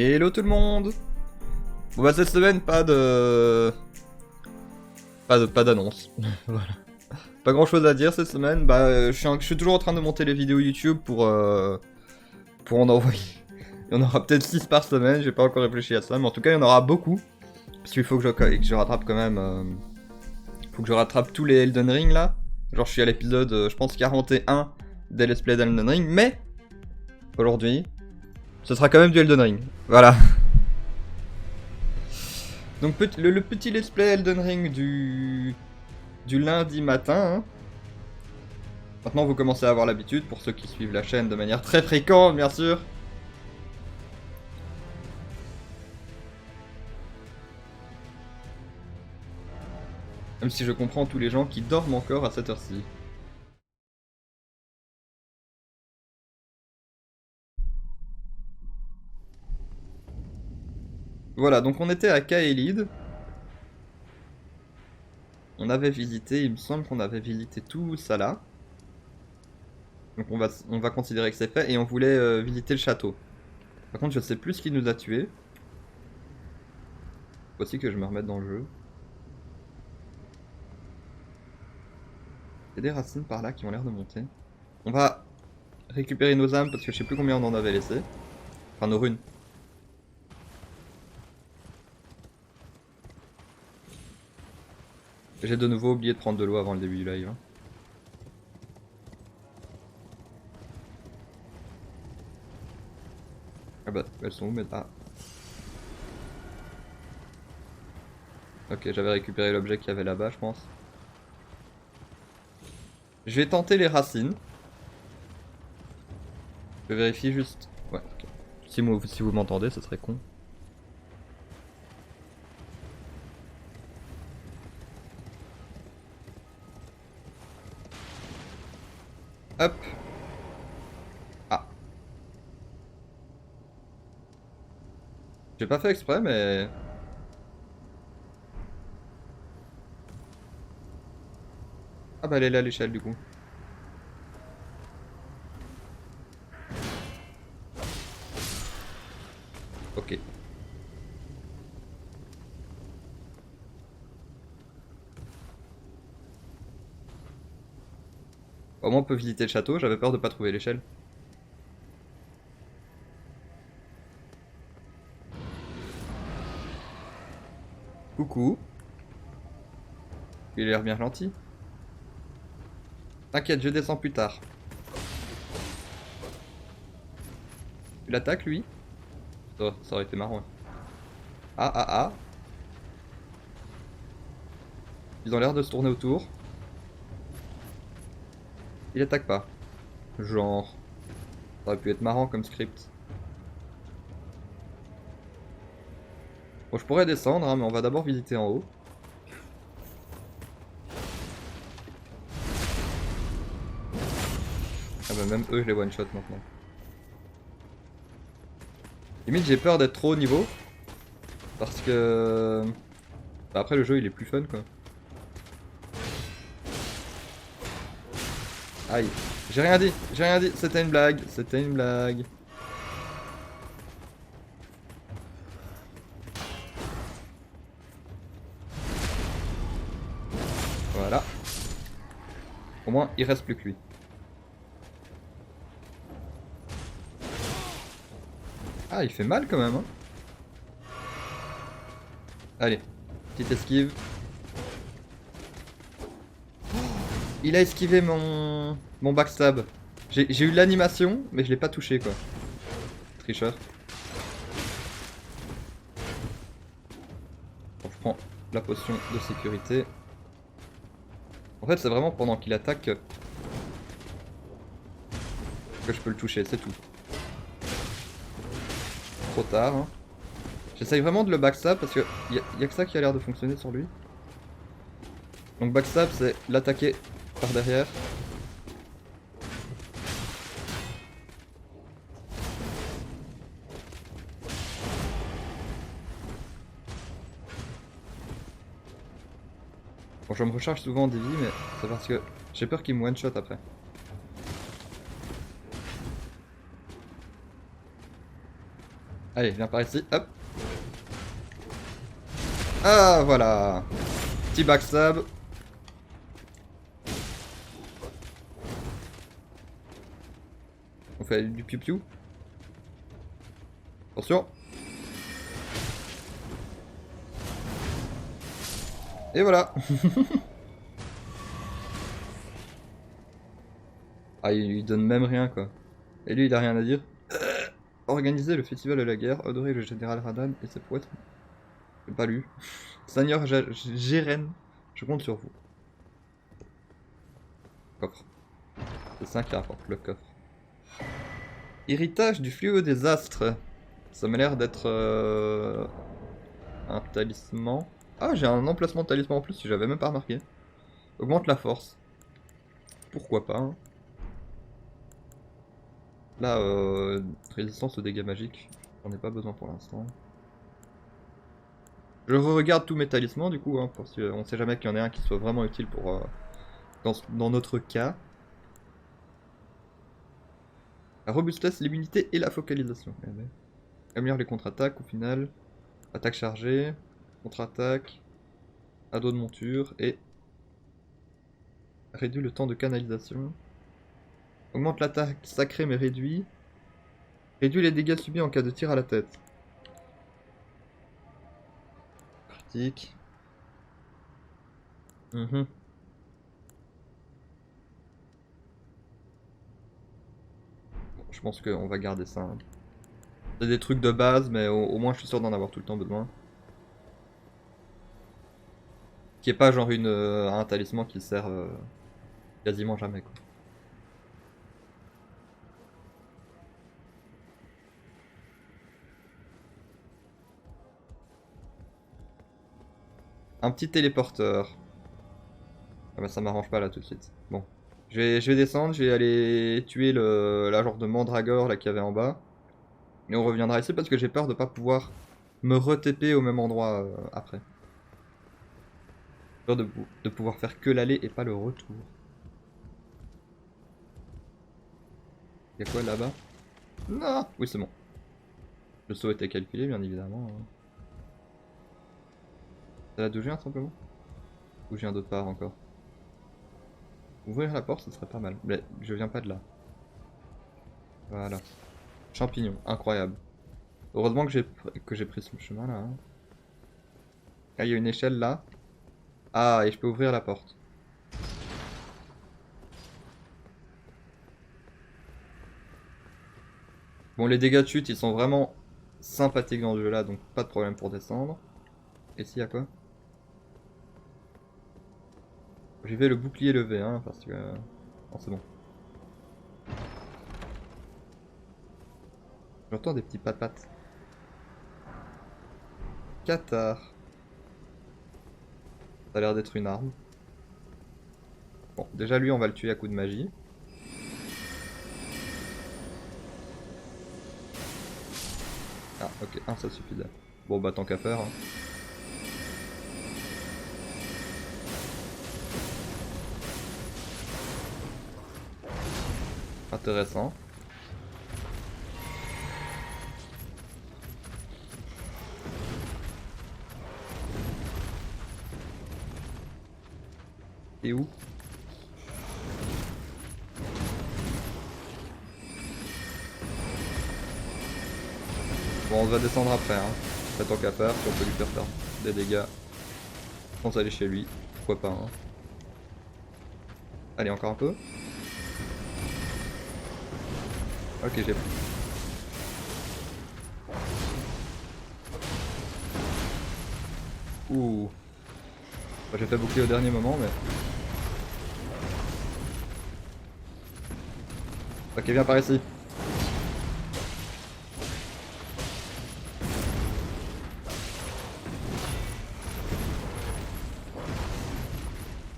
Hello tout le monde. Bon bah cette semaine pas d'annonce. Voilà. Pas grand chose à dire cette semaine. Bah je suis toujours en train de monter les vidéos YouTube pour en envoyer. Il y en aura peut-être 6 par semaine, j'ai pas encore réfléchi à ça, mais en tout cas il y en aura beaucoup. Parce qu'il faut que je rattrape quand même. Faut que je rattrape tous les Elden Ring là. Genre je suis à l'épisode je pense 41 des Let's Play d'Elden Ring, mais aujourd'hui, ce sera quand même du Elden Ring. Voilà. Donc le petit let's play Elden Ring du lundi matin. Hein. Maintenant vous commencez à avoir l'habitude, pour ceux qui suivent la chaîne de manière très fréquente bien sûr. Même si je comprends tous les gens qui dorment encore à cette heure-ci. Voilà, donc on était à Kaelid. On avait visité, il me semble qu'on avait visité tout ça là. Donc on va considérer que c'est fait, et on voulait visiter le château. Par contre je sais plus ce qui nous a tués. Faut aussi que je me remette dans le jeu. Il y a des racines par là qui ont l'air de monter. On va récupérer nos âmes parce que je sais plus combien on en avait laissé. Enfin nos runes. J'ai de nouveau oublié de prendre de l'eau avant le début du live. Hein. Ah bah, elles sont où mais... Ah. Ok, j'avais récupéré l'objet qu'il y avait là-bas, je pense. Je vais tenter les racines. Je vérifie juste... Ouais, ok. Si vous m'entendez, ce serait con. Hop. Ah. J'ai pas fait exprès, mais... Ah bah elle est là l'échelle du coup. Ok. Au moins on peut visiter le château, j'avais peur de pas trouver l'échelle. Coucou. Il a l'air bien gentil. T'inquiète, je descends plus tard. Tu l'attaques lui? Ça aurait été marrant. Ah ah ah. Ils ont l'air de se tourner autour. Il attaque pas. Genre. Ça aurait pu être marrant comme script. Bon, je pourrais descendre, hein, mais on va d'abord visiter en haut. Ah bah même eux, je les one-shot maintenant. Limite, j'ai peur d'être trop haut niveau. Parce que... Bah, après, le jeu, il est plus fun, quoi. Aïe. J'ai rien dit, c'était une blague, c'était une blague. Voilà. Au moins, il reste plus que lui. Ah, il fait mal quand même, hein. Allez, petite esquive. Il a esquivé mon backstab. J'ai eu l'animation, mais je l'ai pas touché, quoi. Tricheur. Bon, je prends la potion de sécurité. En fait, c'est vraiment pendant qu'il attaque que je peux le toucher, c'est tout. Trop tard, hein. J'essaye vraiment de le backstab parce que y a que ça qui a l'air de fonctionner sur lui. Donc backstab, c'est l'attaquer par derrière. Bon, je me recharge souvent des vies, mais c'est parce que j'ai peur qu'il me one-shot après. Allez, viens par ici, hop. Ah, voilà. Petit backstab. On fait du piou-piou. Attention. Et voilà. Ah, il donne même rien, quoi. Et lui, il a rien à dire. Organiser le festival de la guerre, adorer le général Radan et ses prouesses. J'ai pas lu. Seigneur Géren, je compte sur vous. Coffre. C'est ça qui rapporte le coffre. Héritage du fléau des astres. Ça m'a l'air d'être un talisman. Ah, j'ai un emplacement de talisman en plus, si j'avais même pas remarqué. Augmente la force. Pourquoi pas, hein. Là, résistance aux dégâts magiques. J'en ai pas besoin pour l'instant. Je regarde tous mes talismans du coup, hein, parce qu'on sait jamais qu'il y en ait un qui soit vraiment utile pour dans notre cas. La robustesse, l'immunité et la focalisation. Améliore les contre-attaques au final. Attaque chargée, contre-attaque, ado de monture et réduit le temps de canalisation. Augmente l'attaque sacrée mais réduit. Réduit les dégâts subis en cas de tir à la tête. Critique. Je pense qu'on va garder ça, hein. C'est des trucs de base, mais au moins je suis sûr d'en avoir tout le temps besoin. Qui est pas genre un talisman qui sert quasiment jamais, quoi. Un petit téléporteur. Ah bah ça m'arrange pas là tout de suite. Bon. Je vais descendre, je vais aller tuer la genre de mandragore là qu'il y avait en bas. Et on reviendra ici parce que j'ai peur de pas pouvoir me re-TP au même endroit après. J'ai peur de pouvoir faire que l'aller et pas le retour. Y'a quoi là-bas? Non! Oui, c'est bon. Le saut était calculé, bien évidemment, hein. C'est là d'où je viens, simplement? Ou je viens d'autre part encore? Ouvrir la porte, ce serait pas mal. Mais je viens pas de là. Voilà. Champignon, incroyable. Heureusement que j'ai pris ce chemin là, hein. Ah, il y a une échelle là. Ah, et je peux ouvrir la porte. Bon, les dégâts de chute, ils sont vraiment sympathiques dans ce jeu là, donc pas de problème pour descendre. Et s'il y a quoi? J'y vais le bouclier levé, hein, parce que... Non, c'est bon. J'entends des petits papates. Cathare. Ça a l'air d'être une arme. Bon, déjà lui, on va le tuer à coup de magie. Ah, ok, ça suffit là. Bon, bah tant qu'à faire, hein. Intéressant. Et où? Bon, on va descendre après, hein. Pas tant qu'à faire, si on peut lui faire des dégâts. Je pense aller chez lui. Pourquoi pas, hein. Allez, encore un peu. Ok, j'ai pris. Ouh. J'ai fait boucler au dernier moment, mais... Ok, viens par ici.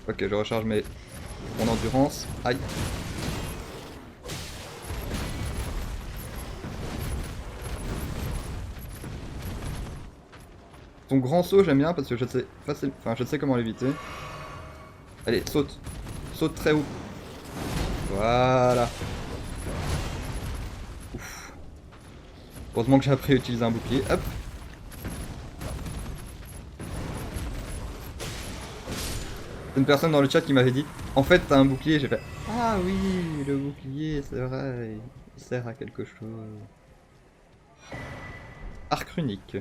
Ok, je recharge mon endurance. Aïe. Ton grand saut, j'aime bien parce que je sais comment l'éviter. Allez, saute. Saute très haut. Voilà. Ouf. Heureusement que j'ai appris à utiliser un bouclier. Hop. Une personne dans le chat qui m'avait dit en fait t'as un bouclier, j'ai fait ah oui le bouclier c'est vrai, il sert à quelque chose. Arc runique.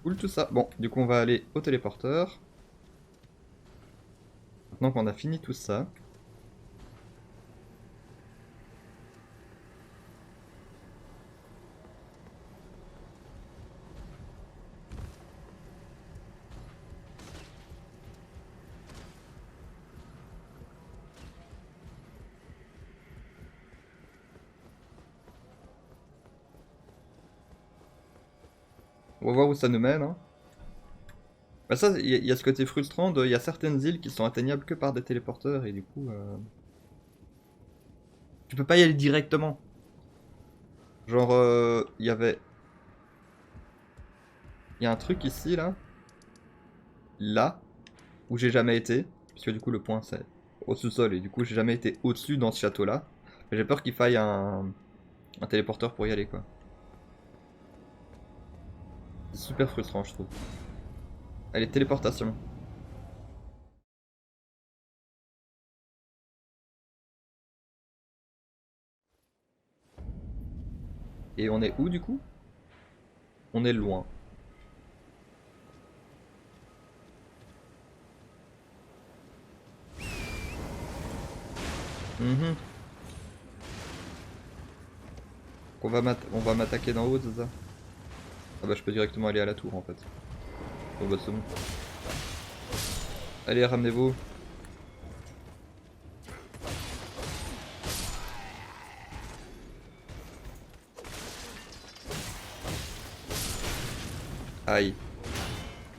Cool tout ça. Bon du coup on va aller au téléporteur. Maintenant qu'on a fini tout ça. On va voir où ça nous mène. Hein. Bah ça, il y a ce côté frustrant de... Il y a certaines îles qui sont atteignables que par des téléporteurs et du coup... Tu peux pas y aller directement. Genre, il y avait... Il y a un truc ici, là. Là. Où j'ai jamais été. Puisque du coup, le point, c'est au sous-sol. Et du coup, j'ai jamais été au-dessus dans ce château-là. J'ai peur qu'il faille un téléporteur pour y aller, quoi. C'est super frustrant, je trouve. Allez, téléportation. Et on est où, du coup? On est loin. Mhm. On va m'attaquer d'en haut, c'est ça? Ah bah je peux directement aller à la tour en fait. Oh bah c'est bon. Allez, ramenez-vous. Aïe.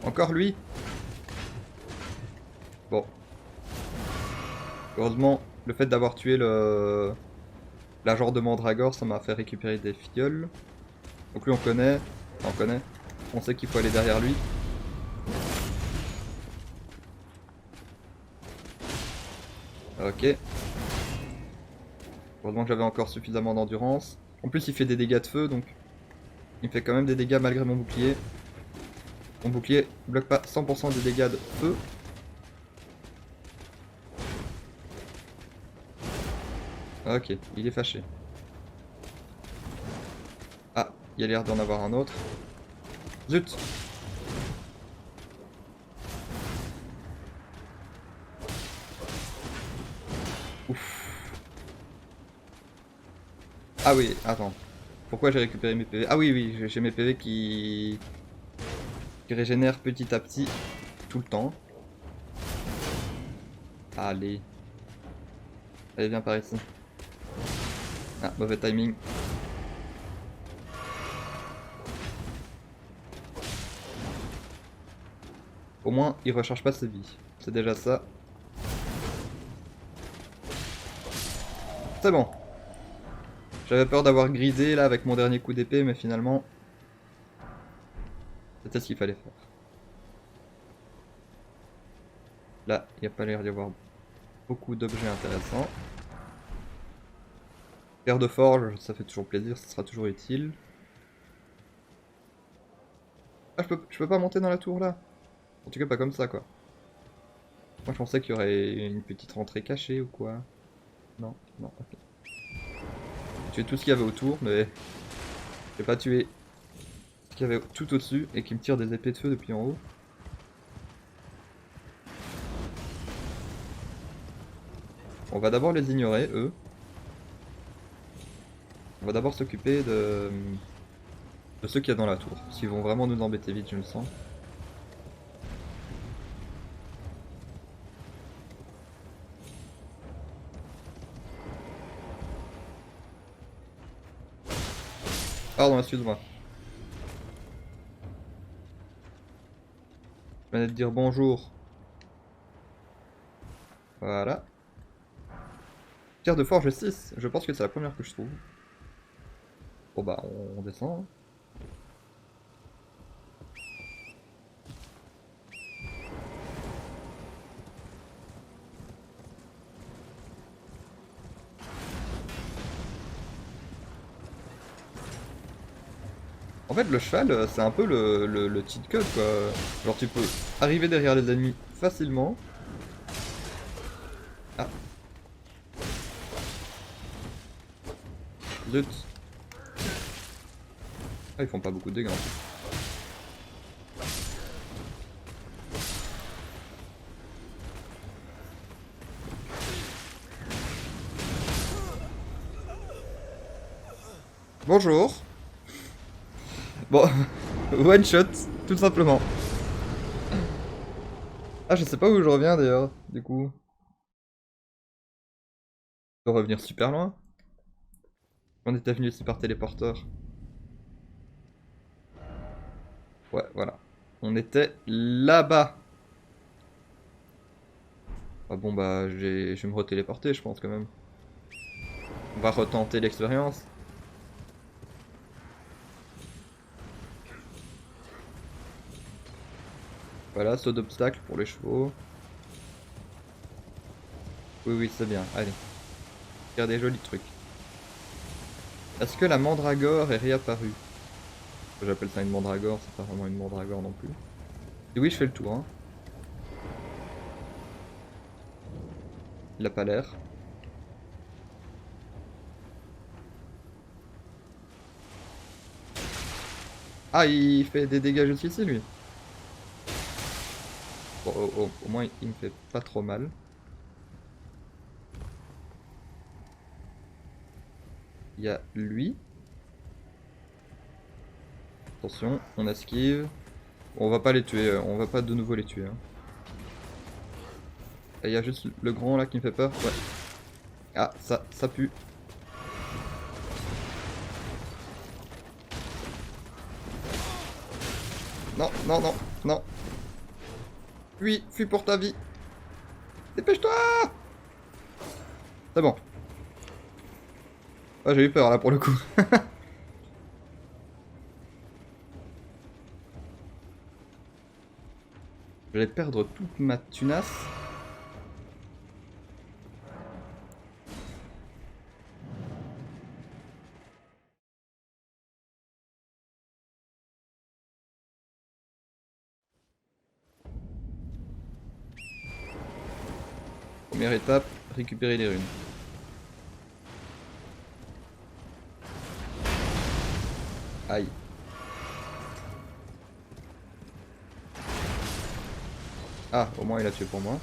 Encore lui? Bon. Heureusement, le fait d'avoir tué le... la genre de mandragore, ça m'a fait récupérer des fioles. Donc lui on connaît. Enfin, on connaît. On sait qu'il faut aller derrière lui. Ok. Heureusement que j'avais encore suffisamment d'endurance. En plus il fait des dégâts de feu donc... Il fait quand même des dégâts malgré mon bouclier. Mon bouclier bloque pas 100% des dégâts de feu. Ok, il est fâché. Ah, il y a l'air d'en avoir un autre. Zut! Ouf. Ah oui, attends. Pourquoi j'ai récupéré mes PV? Ah oui, oui, j'ai mes PV qui régénèrent petit à petit tout le temps. Allez. Allez, viens par ici. Ah, mauvais timing. Au moins, il recharge pas ses vies. C'est déjà ça. C'est bon. J'avais peur d'avoir grisé là avec mon dernier coup d'épée, mais finalement, c'était ce qu'il fallait faire. Là, il n'y a pas l'air d'y avoir beaucoup d'objets intéressants. Pierre de forge, ça fait toujours plaisir, ça sera toujours utile. Ah, je peux pas monter dans la tour là? En tout cas, pas comme ça quoi. Moi, je pensais qu'il y aurait une petite rentrée cachée ou quoi. Non, non, ok. J'ai tué tout ce qu'il y avait autour, mais j'ai pas tué ce qu'il y avait tout au-dessus et qui me tire des épées de feu depuis en haut. On va d'abord les ignorer, eux. On va d'abord s'occuper de ceux qu'il y a dans la tour. Parce qu'ils vont vraiment nous embêter vite, je le sens. Pardon, excuse-moi. Je venais de dire bonjour. Voilà. Pierre de forge 6. Je pense que c'est la première que je trouve. Bon bah, on descend. En fait, le cheval, c'est un peu le cheat code, quoi. Genre, tu peux arriver derrière les ennemis facilement. Ah. Zut. Ah, ils font pas beaucoup de dégâts, en fait. Bonjour. Bon, one shot, tout simplement. Ah, je sais pas où je reviens d'ailleurs, du coup. Je peux revenir super loin. On était venu ici par téléporteur. Ouais, voilà. On était là-bas. Ah bon, bah, je vais me retéléporter, je pense, quand même. On va retenter l'expérience. Voilà, saut d'obstacle pour les chevaux. Oui, oui, c'est bien. Allez. Faire des jolis trucs. Est-ce que la mandragore est réapparue? J'appelle ça une mandragore, c'est pas vraiment une mandragore non plus. Et oui, je fais le tour, hein. Il a pas l'air. Ah, il fait des dégâts juste ici, lui. Bon, au moins, il me fait pas trop mal. Il y a lui. Attention, on esquive. Bon, on va pas les tuer, on va pas de nouveau les tuer, hein. Et il y a juste le grand là qui me fait peur. Ouais. Ah, ça pue. Non, non, non, non. Fuis, fuis pour ta vie. Dépêche-toi! C'est bon. Ah, j'ai eu peur là pour le coup. Je vais perdre toute ma tunasse. Première étape, récupérer les runes. Aïe. Ah, au moins il a tué pour moi.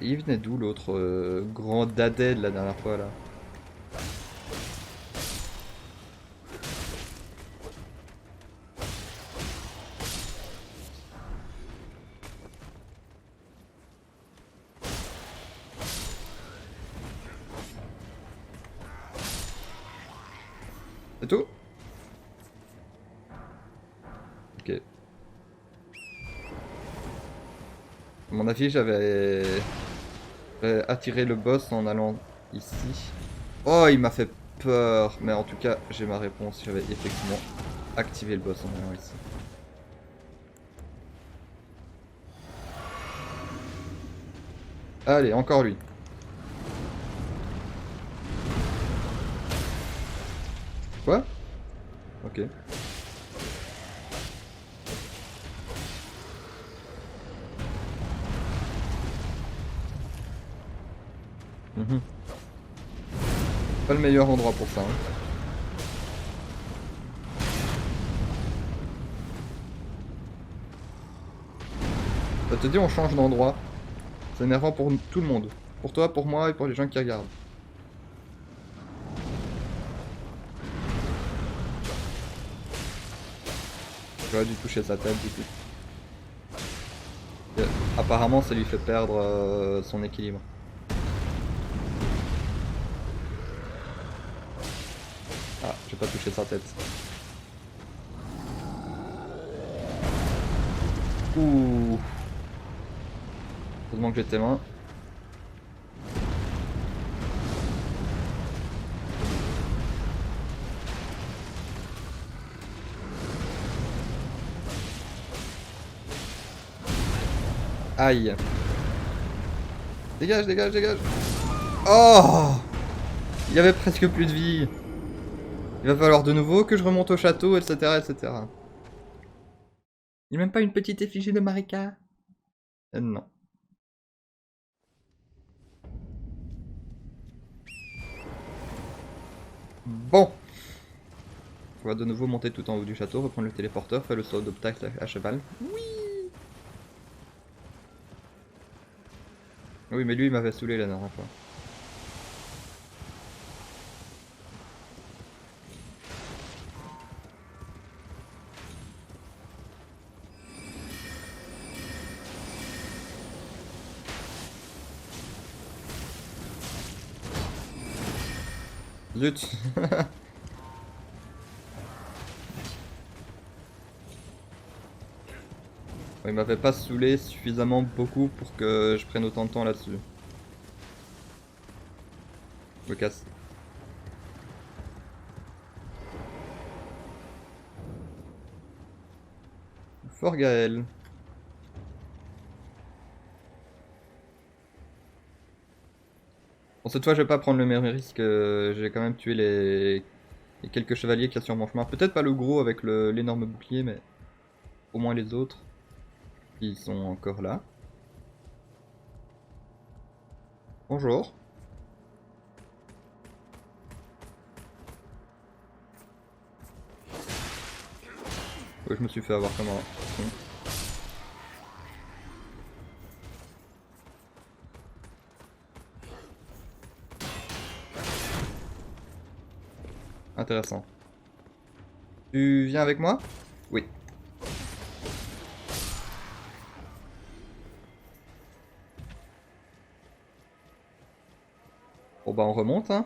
Et il venait d'où l'autre grand dadais de la dernière fois là? C'est tout? Ok. À mon avis, j'avais attiré le boss en allant ici. Oh, il m'a fait peur. Mais en tout cas, j'ai ma réponse. J'avais effectivement activé le boss en allant ici. Allez, encore lui. Quoi? Ok. Mhm. Pas le meilleur endroit pour ça, hein. Ça te dit on change d'endroit. C'est énervant pour tout le monde. Pour toi, pour moi et pour les gens qui regardent. J'aurais dû toucher sa tête du coup. Apparemment ça lui fait perdre son équilibre. Ah, j'ai pas touché sa tête. Ouh. Heureusement que j'ai tes mains. Aïe. Dégage, dégage, dégage. Oh! Il y avait presque plus de vie. Il va falloir de nouveau que je remonte au château, etc. etc. Il n'y a même pas une petite effigie de Marika? Non. Bon. On va de nouveau monter tout en haut du château, reprendre le téléporteur, faire le saut d'obstacle à cheval. Oui, mais lui, il m'avait saoulé la dernière fois. Zut. Il m'avait pas saoulé suffisamment beaucoup pour que je prenne autant de temps là-dessus. Je me casse. Fort Gaël. Bon, cette fois, je vais pas prendre le même risque. J'ai quand même tué les quelques chevaliers qu'il y a sur mon chemin. Peut-être pas le gros avec l'énorme bouclier, mais au moins les autres qui sont encore là. Bonjour. Ouais, je me suis fait avoir comme un con. Intéressant. Tu viens avec moi? Oui. Bon bah on remonte, hein.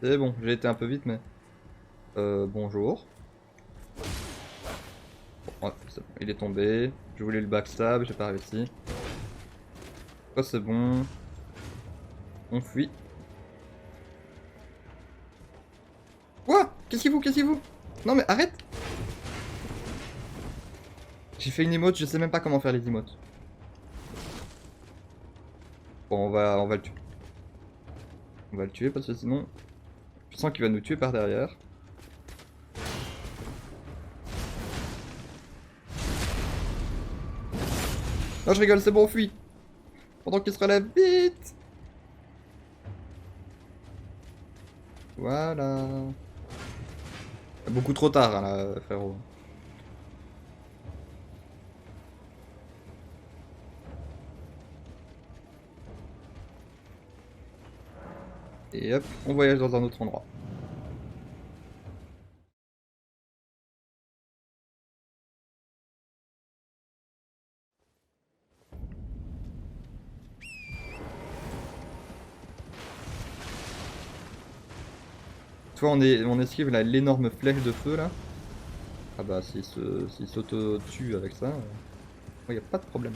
C'est bon, j'ai été un peu vite, mais... bonjour. Bon, ouais, c'est bon, il est tombé. Je voulais le backstab, j'ai pas réussi. Oh, c'est bon. On fuit. Quoi? Qu'est-ce qu'il vous? Qu'est-ce qu'il vous? Non mais arrête! J'ai fait une emote, je sais même pas comment faire les emotes. Bon, on va le tuer. On va le tuer parce que sinon... Je sens qu'il va nous tuer par derrière. Non, je rigole, c'est bon, on fuit. Pendant qu'il se relève, vite! Voilà. Beaucoup trop tard, hein, là, frérot. Et hop, on voyage dans un autre endroit. Tu vois, on esquive l'énorme flèche de feu là. Ah bah, s'il s'auto-tue avec ça, y a pas de problème.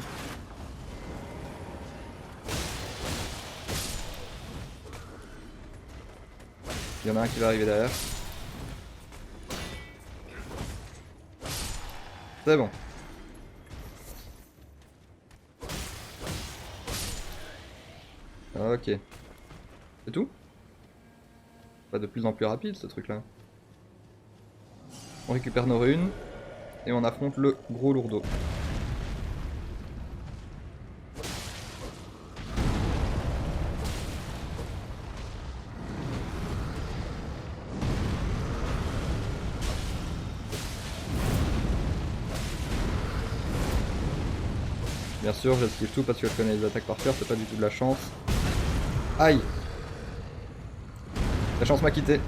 Il y en a un qui va arriver derrière. C'est bon. Ok. C'est tout? Pas de plus en plus rapide ce truc là. On récupère nos runes et on affronte le gros lourdeau. Bien sûr, j'esquive tout parce que je connais les attaques par cœur, c'est pas du tout de la chance. Aïe! La chance m'a quitté.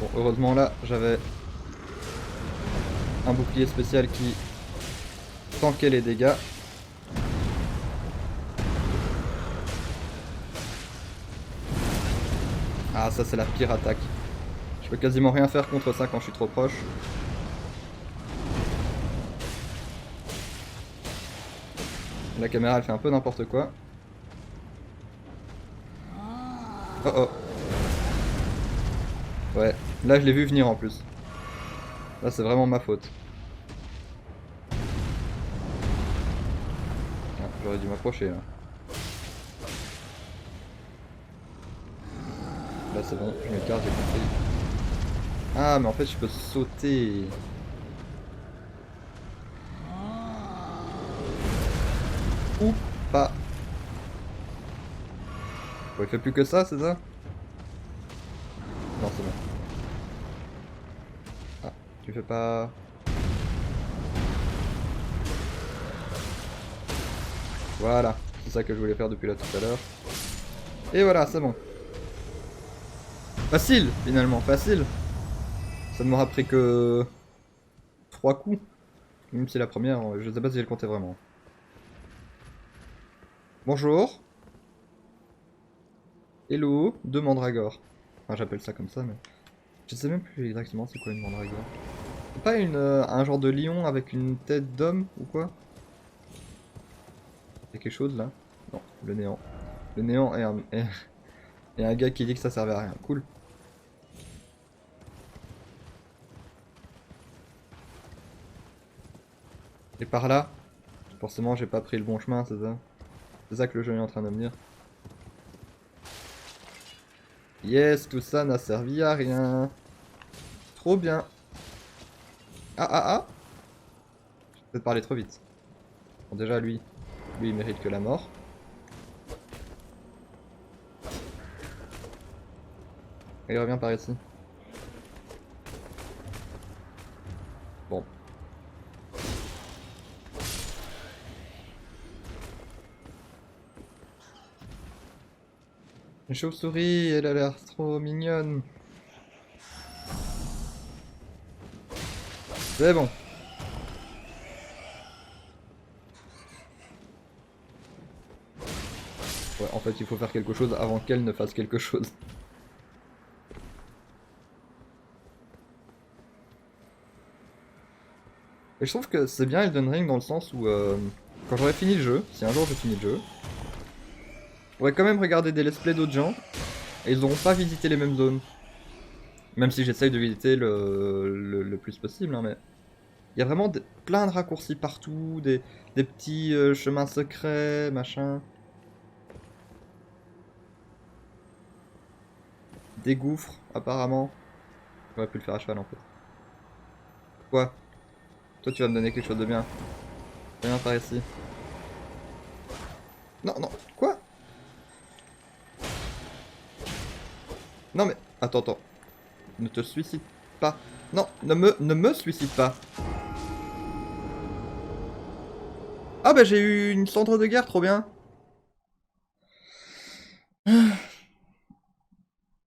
Bon, heureusement là, j'avais un bouclier spécial qui tankait les dégâts. Ah, ça c'est la pire attaque. Je peux quasiment rien faire contre ça quand je suis trop proche. La caméra elle fait un peu n'importe quoi. Oh oh. Ouais, là je l'ai vu venir en plus. Là c'est vraiment ma faute. Ah, j'aurais dû m'approcher là. Là c'est bon, je m'écarte, j'ai compris. Ah mais en fait je peux sauter. Ou pas. Bon, il fait plus que ça, c'est ça? Non, c'est bon. Ah, tu fais pas... Voilà, c'est ça que je voulais faire depuis là tout à l'heure. Et voilà, c'est bon. Facile, finalement, facile. Ça ne m'aura pris que 3 coups. Même si la première, je sais pas si j'ai le compté vraiment. Bonjour. Hello, deux mandragores. Enfin, j'appelle ça comme ça, mais... Je sais même plus exactement c'est quoi une mandragore. C'est pas un genre de lion avec une tête d'homme ou quoi? Il y a quelque chose là? Non, le néant. Le néant et un gars qui dit que ça servait à rien. Cool. Et par là, forcément j'ai pas pris le bon chemin, c'est ça? C'est ça que le jeu est en train de me dire. Yes, tout ça n'a servi à rien. Trop bien. Ah ah ah! J'ai peut-être parlé trop vite. Bon déjà lui il mérite que la mort. Et il revient par ici. Bon. Une chauve-souris, elle a l'air trop mignonne. C'est bon. Ouais, en fait, il faut faire quelque chose avant qu'elle ne fasse quelque chose. Et je trouve que c'est bien Elden Ring dans le sens où, quand j'aurai fini le jeu, si un jour je finis le jeu, je pourrais quand même regarder des let's play d'autres gens, et ils n'auront pas visité les mêmes zones. Même si j'essaye de visiter le plus possible, hein, mais... Il y a vraiment plein de raccourcis partout, des petits chemins secrets, machin. Des gouffres, apparemment. J'aurais pu le faire à cheval en fait. Quoi? Toi tu vas me donner quelque chose de bien. Viens par ici. Non, non, quoi? Non mais, attends, attends. Ne te suicide pas. Non, ne me suicide pas. Ah bah j'ai eu une cendre de guerre, trop bien.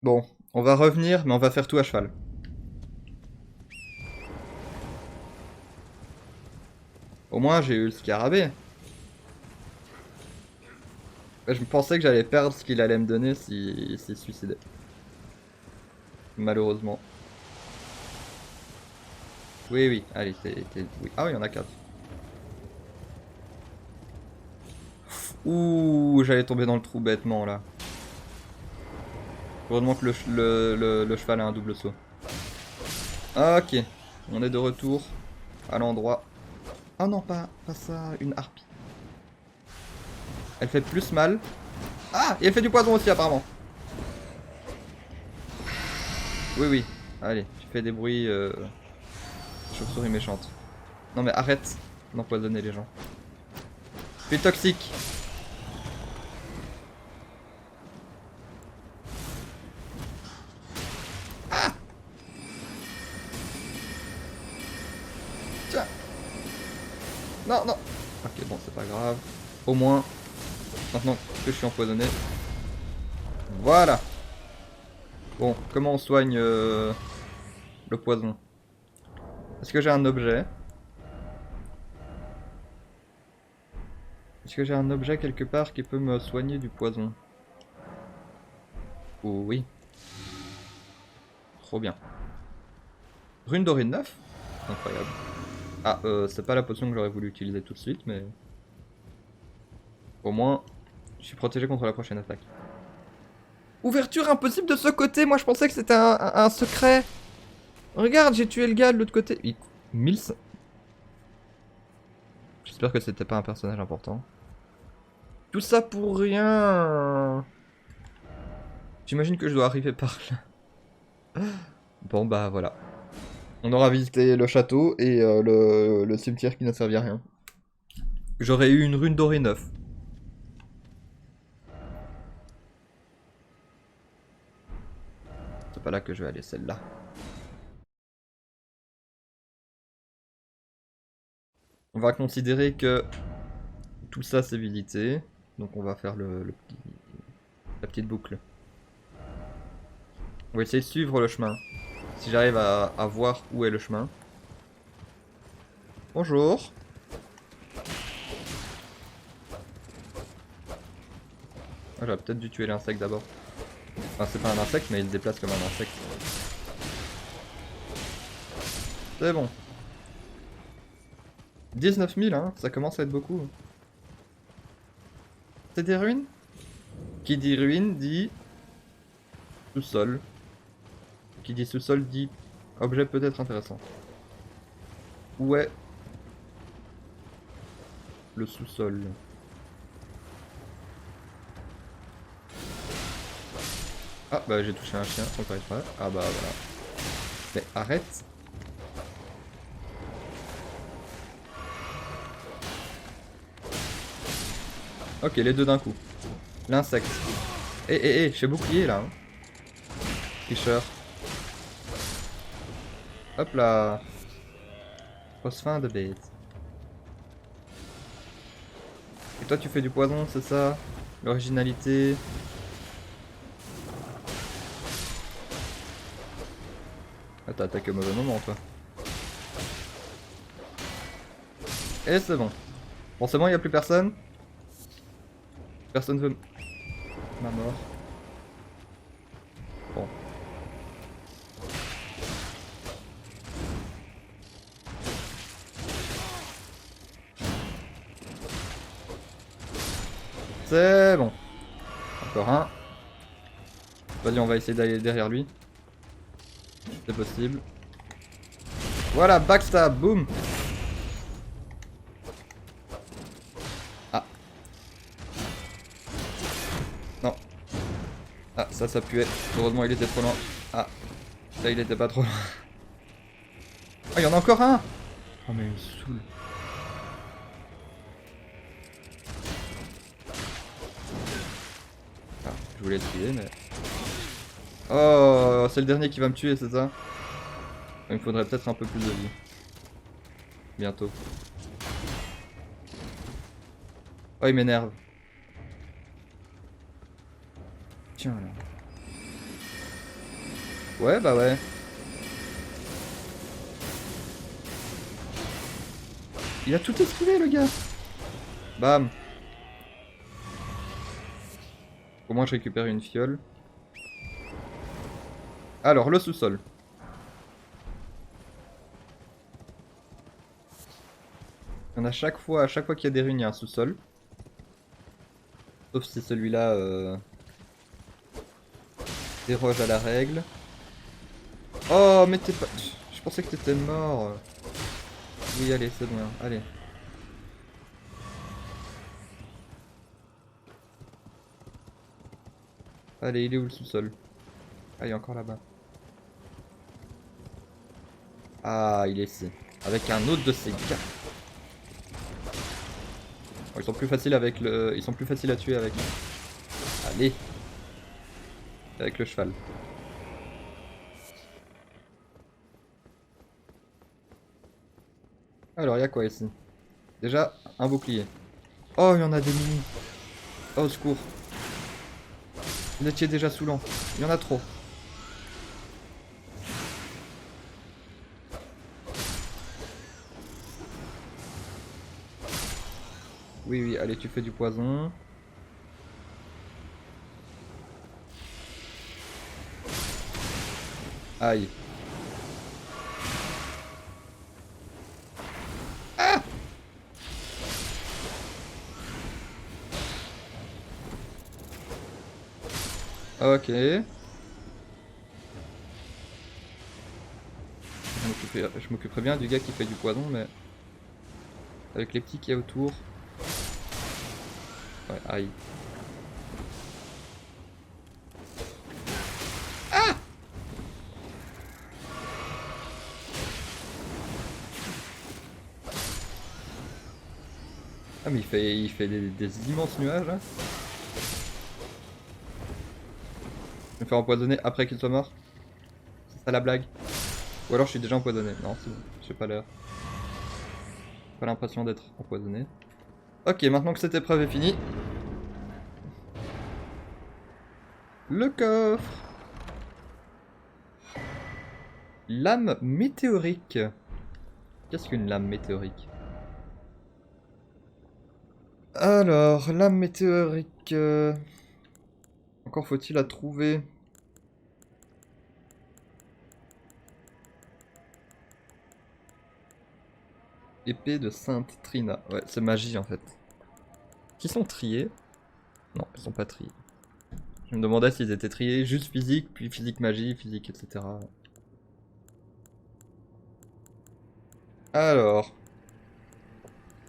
Bon, on va revenir, mais on va faire tout à cheval. Au moins j'ai eu le scarabée. Je pensais que j'allais perdre ce qu'il allait me donner s'il se suicidait. Malheureusement. Oui, oui, allez, oui. Ah oui, il y en a 4. Ouh, j'allais tomber dans le trou bêtement là. Heureusement que le cheval a un double saut. Ok, on est de retour à l'endroit. Ah non, pas ça, une harpie. Elle fait plus mal. Ah, et elle fait du poison aussi apparemment. Oui, oui, allez, tu fais des bruits chauve-souris méchante. Non mais arrête d'empoisonner les gens. Tu es toxique. Tiens. Non, non. Ok, bon, c'est pas grave. Au moins, maintenant que je suis empoisonné. Voilà. Bon, comment on soigne le poison? Est-ce que j'ai un objet? Est-ce que j'ai un objet quelque part qui peut me soigner du poison? Oh oui. Trop bien. Rune dorée de 9? Incroyable. Ah, c'est pas la potion que j'aurais voulu utiliser tout de suite, mais... Au moins, je suis protégé contre la prochaine attaque. Ouverture impossible de ce côté. Moi, je pensais que c'était un secret. Regarde, j'ai tué le gars de l'autre côté. 1000. J'espère que c'était pas un personnage important. Tout ça pour rien. J'imagine que je dois arriver par là. Bon, bah voilà. On aura visité le château et le cimetière qui n'a servi à rien. J'aurais eu une rune dorée 9. C'est pas là que je vais aller, celle-là. On va considérer que tout ça c'est visité. Donc on va faire la petite boucle. On va essayer de suivre le chemin. Si j'arrive à voir où est le chemin. Bonjour. Ah, j'aurais peut-être dû tuer l'insecte d'abord. Enfin, c'est pas un insecte, mais il se déplace comme un insecte. C'est bon. 19 000, hein, ça commence à être beaucoup. C'est des ruines? Qui dit ruine dit sous-sol. Qui dit sous-sol dit objet peut-être intéressant. Où est le sous-sol? Ah bah j'ai touché un chien sans faire exprès. Ah bah voilà. Mais arrête. Ok, les deux d'un coup. L'insecte. Eh, je suis bouclier là. Hein. Tricheur. Hop là. Grosse fin de bête. Et toi tu fais du poison, c'est ça? L'originalité. Ah t'as attaqué au mauvais moment toi. Et c'est bon. Bon c'est bon, y a plus personne? Personne veut ma mort. Bon. C'est bon. Encore un. Vas-y, on va essayer d'aller derrière lui. C'est possible. Voilà, backstab, boum. Ah. Non. Ah, ça puait. Heureusement, il était trop loin. Ah. Là, il était pas trop loin. Ah, il y en a encore un. Oh, mais il me saoule. Ah, je voulais le tuer, mais... Oh, c'est le dernier qui va me tuer, c'est ça? Il me faudrait peut-être un peu plus de vie. Bientôt. Oh, il m'énerve. Tiens, là. Ouais, bah ouais. Il a tout esquivé, le gars. Bam. Au moins, je récupère une fiole. Alors, le sous-sol. Il y en a à chaque fois qu'il y a des ruines, il y a un sous-sol. Sauf si celui-là déroge à la règle. Oh, mais t'es pas... Je pensais que t'étais mort. Oui, allez, c'est bien. Allez. Allez, il est où le sous-sol? Ah, il est encore là-bas. Ah, il est ici. Avec un autre de ces gars. Oh, ils sont plus faciles avec le... Ils sont plus faciles à tuer avec... Allez. Avec le cheval. Alors, il y a quoi ici? Déjà, un bouclier. Oh, il y en a des mini. Oh, au secours. Vous étiez déjà saoulant. Il y en a trop. Oui, oui, allez, tu fais du poison. Aïe. Ah! Ok. Je m'occuperai bien du gars qui fait du poison, mais avec les petits qu'il y a autour. Ouais, aïe. Ah mais il fait des immenses nuages là. Je vais me faire empoisonner après qu'il soit mort. C'est ça la blague. Ou alors je suis déjà empoisonné. Non, c'est bon, j'ai pas l'air. Pas l'impression d'être empoisonné. Ok, maintenant que cette épreuve est finie. Le coffre. Lame météorique. Qu'est-ce qu'une lame météorique? Alors, lame météorique. Encore faut-il la trouver. Épée de Sainte Trina. Ouais, c'est magie en fait. Qui sont triés? Non, ils sont pas triés. Je me demandais s'ils étaient triés juste physique, puis physique magie, physique, etc. Alors,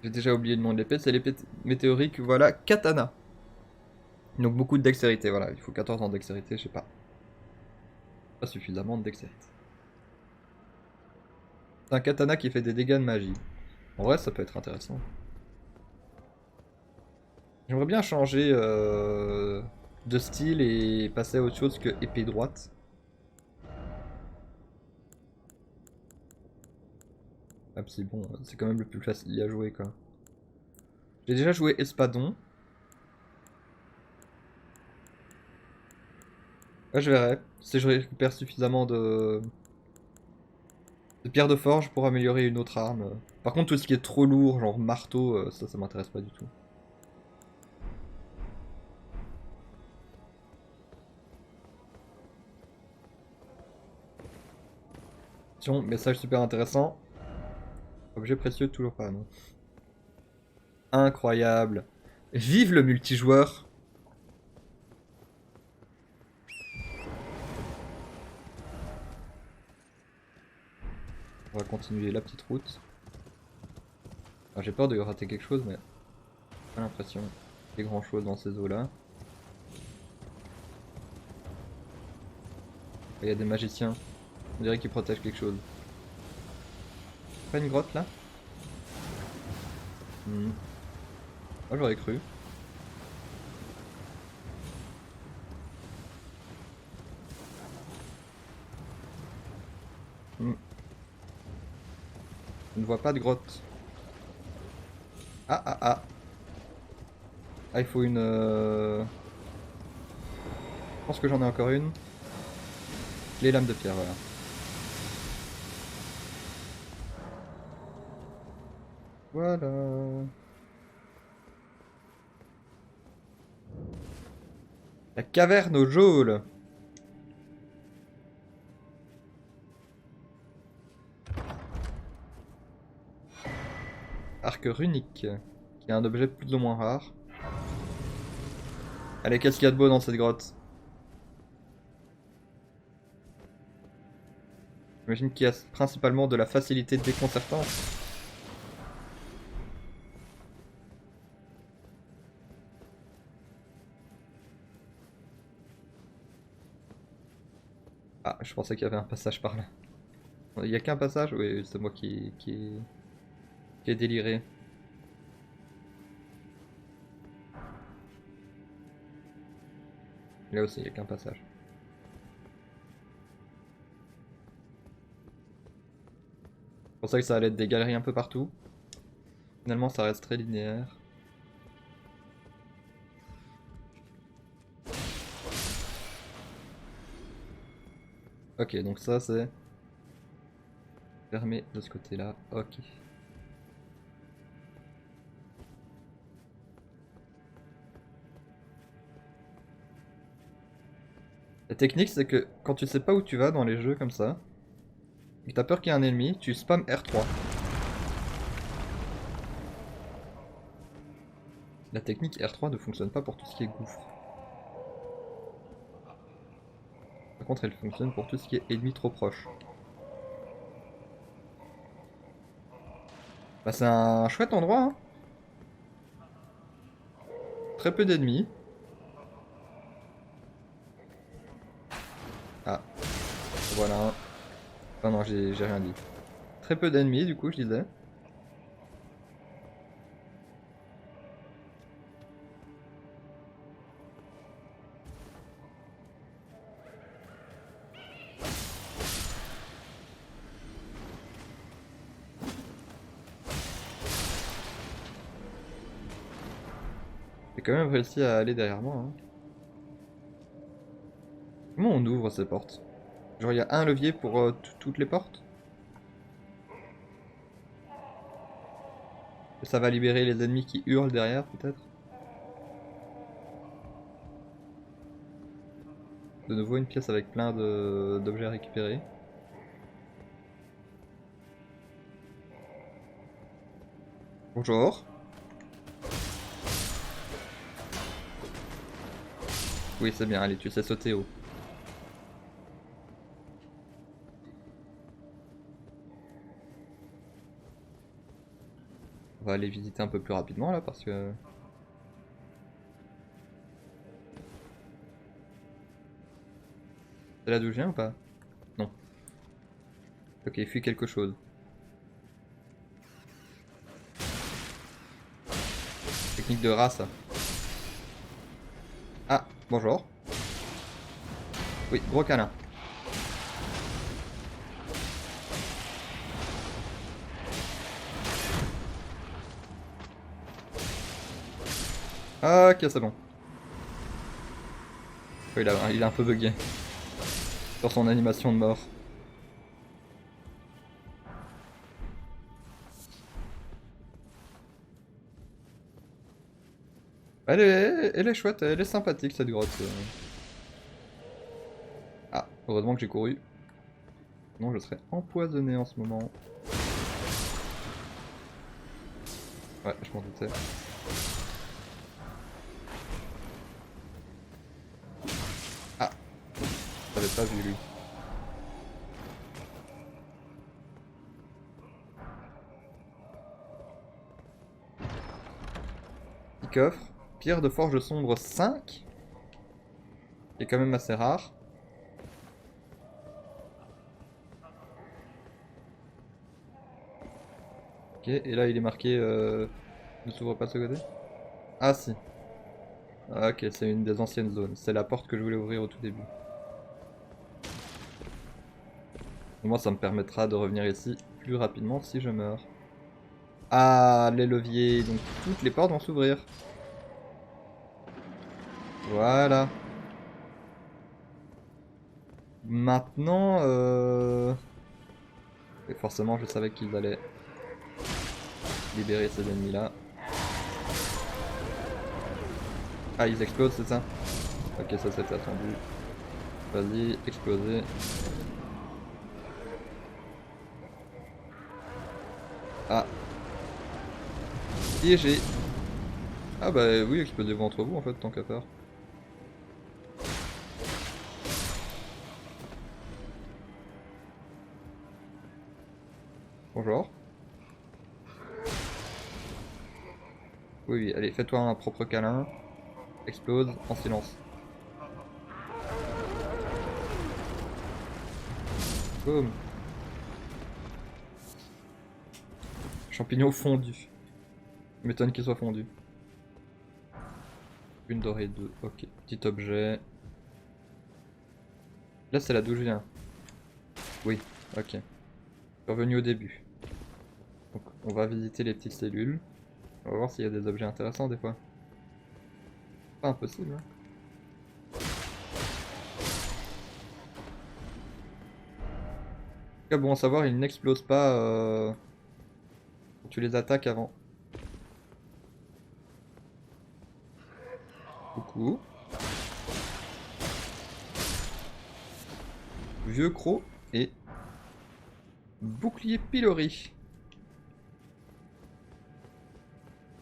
j'ai déjà oublié le nom de l'épée, c'est l'épée météorique, voilà, katana. Donc beaucoup de dextérité, voilà, il faut 14 ans de dextérité, je sais pas. Pas suffisamment de dextérité. C'est un katana qui fait des dégâts de magie. En vrai, ça peut être intéressant. J'aimerais bien changer de style et passer à autre chose que épée droite. Ah, c'est bon, c'est quand même le plus facile à jouer, quoi. J'ai déjà joué espadon. Ouais, je verrai. Si je récupère suffisamment de pierres de forge pour améliorer une autre arme. Par contre, tout ce qui est trop lourd, genre marteau, ça m'intéresse pas du tout. Tiens, message super intéressant. Objet précieux, toujours pas, non. Incroyable. Vive le multijoueur. On va continuer la petite route. Alors, j'ai peur de rater quelque chose, mais j'ai pas l'impression qu'il y ait grand chose dans ces eaux-là. Il y a des magiciens. On dirait qu'ils protègent quelque chose. Pas une grotte là? Moi j'aurais cru. Hmm. Je ne vois pas de grotte. Ah ah ah. Ah, il faut une... Je pense que j'en ai encore une. Les lames de pierre, voilà. Voilà. La caverne aux geôles. Arc runique. Qui est un objet plus ou moins rare. Allez, qu'est-ce qu'il y a de beau dans cette grotte? J'imagine qu'il y a principalement de la facilité déconcertante. Ah, je pensais qu'il y avait un passage par là. Il n'y a qu'un passage? Oui, c'est moi qui ai déliré. Là aussi, il n'y a qu'un passage. C'est pour ça que ça allait être des galeries un peu partout. Finalement, ça reste très linéaire. Ok, donc ça c'est fermé de ce côté-là. Ok. La technique, c'est que quand tu sais pas où tu vas dans les jeux comme ça, et que t'as peur qu'il y ait un ennemi, tu spams R3. La technique R3 ne fonctionne pas pour tout ce qui est gouffre. contre, elle fonctionne pour tout ce qui est ennemi trop proche. Bah, c'est un chouette endroit, hein. Très peu d'ennemis. Ah, voilà. Ah non, j'ai rien dit. Très peu d'ennemis, du coup, je disais. J'ai quand même réussi à aller derrière moi, hein. Comment on ouvre ces portes? Genre, il y a un levier pour toutes les portes? Et ça va libérer les ennemis qui hurlent derrière, peut-être? De nouveau, une pièce avec plein d'objets à récupérer. Bonjour. Oui, c'est bien, allez, tu sais sauter haut. On va aller visiter un peu plus rapidement là parce que... C'est là d'où je viens ou pas? Non. Ok, fuis quelque chose. Technique de race. Ah, bonjour. Oui, gros câlin. Ah, ok, c'est bon. Oh, il a un peu bugué sur son animation de mort. Elle est chouette, elle est sympathique cette grotte. Ah, heureusement que j'ai couru. Non, je serais empoisonné en ce moment. Ouais, je m'en doutais. Ah, j'avais pas vu lui. Petit coffre. Pierre de forge sombre 5. Qui est quand même assez rare. Ok, et là il est marqué ne s'ouvre pas de ce côté. Ah si. Ah, ok, c'est une des anciennes zones. C'est la porte que je voulais ouvrir au tout début. Au moins ça me permettra de revenir ici plus rapidement si je meurs. Ah, les leviers. Donc toutes les portes vont s'ouvrir. Voilà. Maintenant, et forcément je savais qu'ils allaient libérer ces ennemis-là. Ah, ils explosent, c'est ça? Ok, ça c'était attendu. Vas-y, exploser. Ah, piégé. Ah bah oui, explosez-vous entre vous en fait, tant qu'à faire. Bonjour. Oui, oui, allez, fais-toi un propre câlin. Explose en silence. Boum. Champignon fondu. M'étonne qu'il soit fondu. Une dorée, deux. Ok, petit objet. Là, c'est là d'où je viens. Oui, ok. Revenu au début. Donc, on va visiter les petites cellules. On va voir s'il y a des objets intéressants des fois. Pas impossible, hein. En tout cas, bon à savoir, ils n'explosent pas quand tu les attaques avant. Coucou. Vieux croc et bouclier pilori.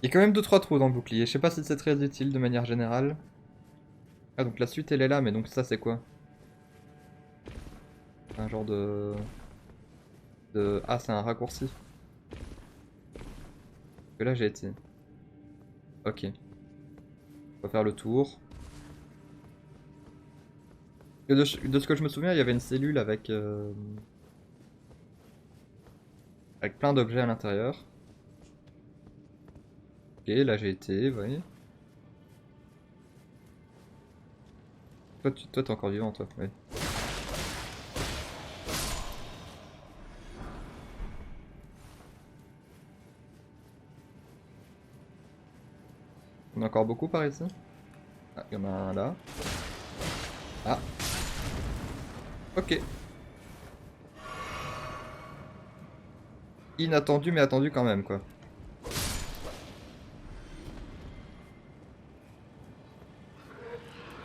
Il y a quand même 2-3 trous dans le bouclier. Je sais pas si c'est très utile de manière générale. Ah, donc la suite elle est là, mais donc ça c'est quoi? Un genre de... Ah, c'est un raccourci. Que là j'ai été. Ok. On va faire le tour. De ce que je me souviens, il y avait une cellule avec plein d'objets à l'intérieur. Ok, là j'ai été, vous voyez. Toi t'es encore vivant, toi. Oui. On a encore beaucoup par ici. Ah, il y en a un là. Ah. Ok. Inattendu mais attendu quand même, quoi.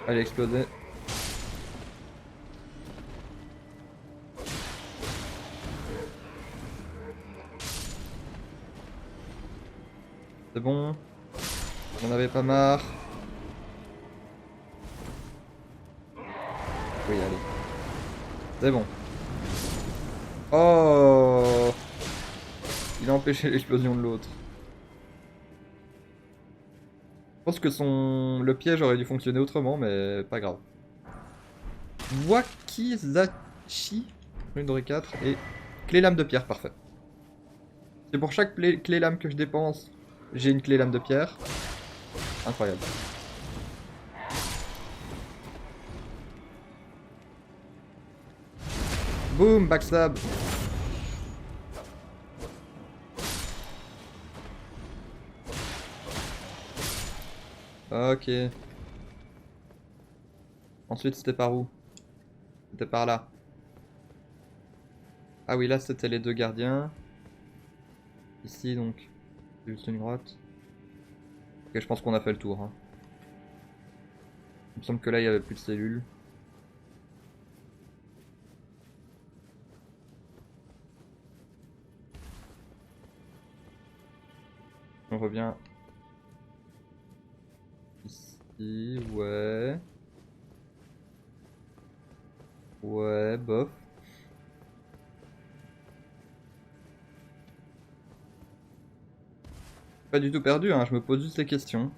Allez, exploser. C'est bon. J'en avais pas marre. Oui, allez. C'est bon. Oh! Il a empêché l'explosion de l'autre. Je pense que le piège aurait dû fonctionner autrement, mais pas grave. Wakizashi, rune dorée 4 et clé lame de pierre, parfait. C'est pour chaque clé lame que je dépense, j'ai une clé lame de pierre. Incroyable. Boum, backstab. Ok. Ensuite, c'était par où? C'était par là. Ah oui, là, c'était les deux gardiens. Ici, donc, c'est juste une grotte. Ok, je pense qu'on a fait le tour. Hein. Il me semble que là, il n'y avait plus de cellules. On revient ici, ouais. Ouais, bof. Pas du tout perdu, hein, je me pose juste des questions.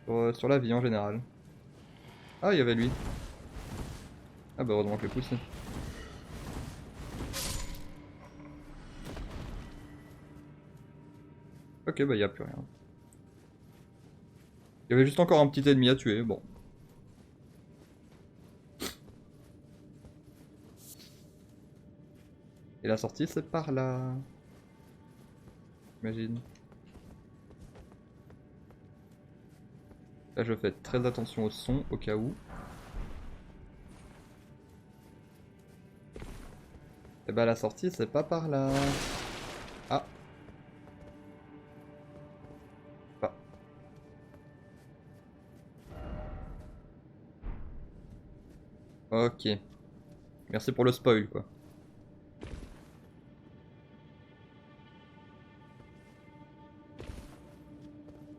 Sur la vie en général. Ah, il y avait lui. Ah bah heureusement que je l'ai poussé. Ok, bah il a plus rien. Il y avait juste encore un petit ennemi à tuer, bon. Et la sortie, c'est par là. J'imagine. Là, je fais très attention au son, au cas où. Et bah la sortie, c'est pas par là. Ah. Pas. Ok. Merci pour le spoil, quoi.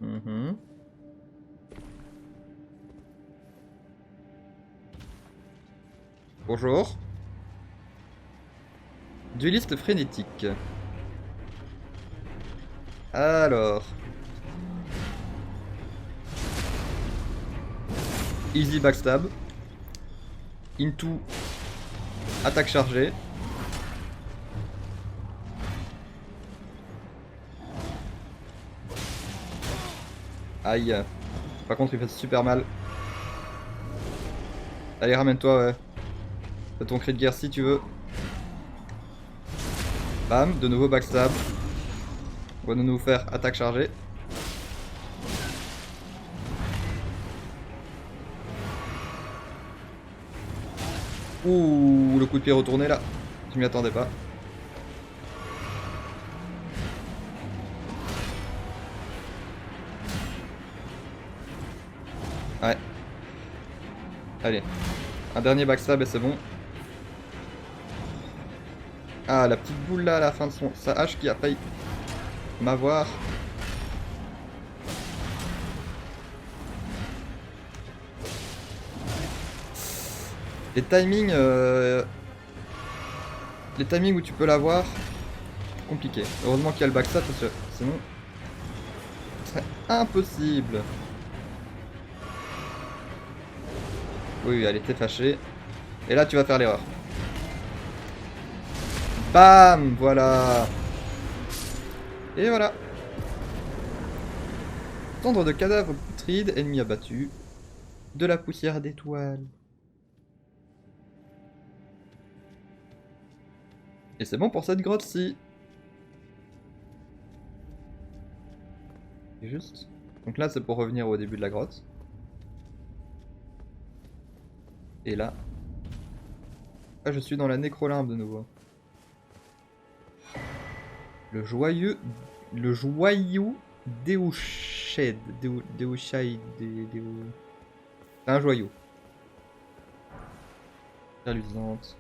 Mhm. Bonjour. Dueliste frénétique. Alors. Easy backstab. Into. Attaque chargée. Aïe. Par contre, il fait super mal. Allez, ramène-toi, ouais. Fais ton cri de guerre si tu veux. Bam, de nouveau backstab. On va nous faire attaque chargée. Ouh, le coup de pied retourné là. Je m'y attendais pas. Ouais. Allez. Un dernier backstab et c'est bon. Ah, la petite boule là à la fin de sa hache qui a failli m'avoir. Les timings... Les timings où tu peux l'avoir... Compliqué. Heureusement qu'il y a le backstab parce que sinon... Ce serait impossible. Oui, elle était fâchée. Et là, tu vas faire l'erreur. Bam! Voilà. Et voilà. Tendre de cadavres putrides, ennemi abattu. De la poussière d'étoiles. Et c'est bon pour cette grotte-ci. Juste. Donc là, c'est pour revenir au début de la grotte. Et là... Ah, je suis dans la nécrolimbe de nouveau. Le joyeux Déouched. Déouchaïd. C'est un joyau. Pierre luisante.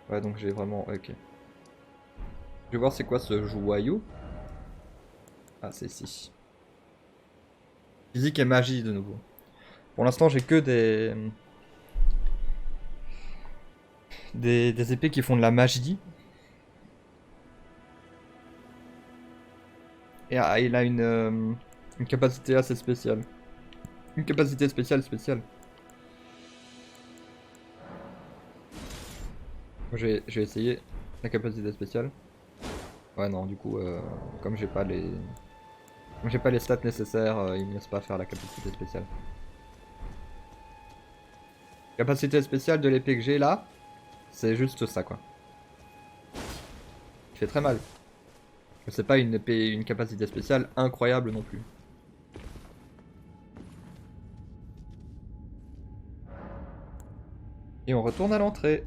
Ouais, donc j'ai vraiment... Ok. Je vais voir c'est quoi ce joyau. Ah, c'est ici. Physique et magie de nouveau. Pour l'instant, j'ai que des épées qui font de la magie. Et ah, il a une capacité assez spéciale. Une capacité spéciale. Je vais essayer la capacité spéciale. Ouais, non, du coup, comme j'ai pas les stats nécessaires, il me laisse pas faire la capacité spéciale. Capacité spéciale de l'épée que j'ai là, c'est juste ça, quoi. Il fait très mal. C'est pas une épée, une capacité spéciale incroyable non plus. Et on retourne à l'entrée.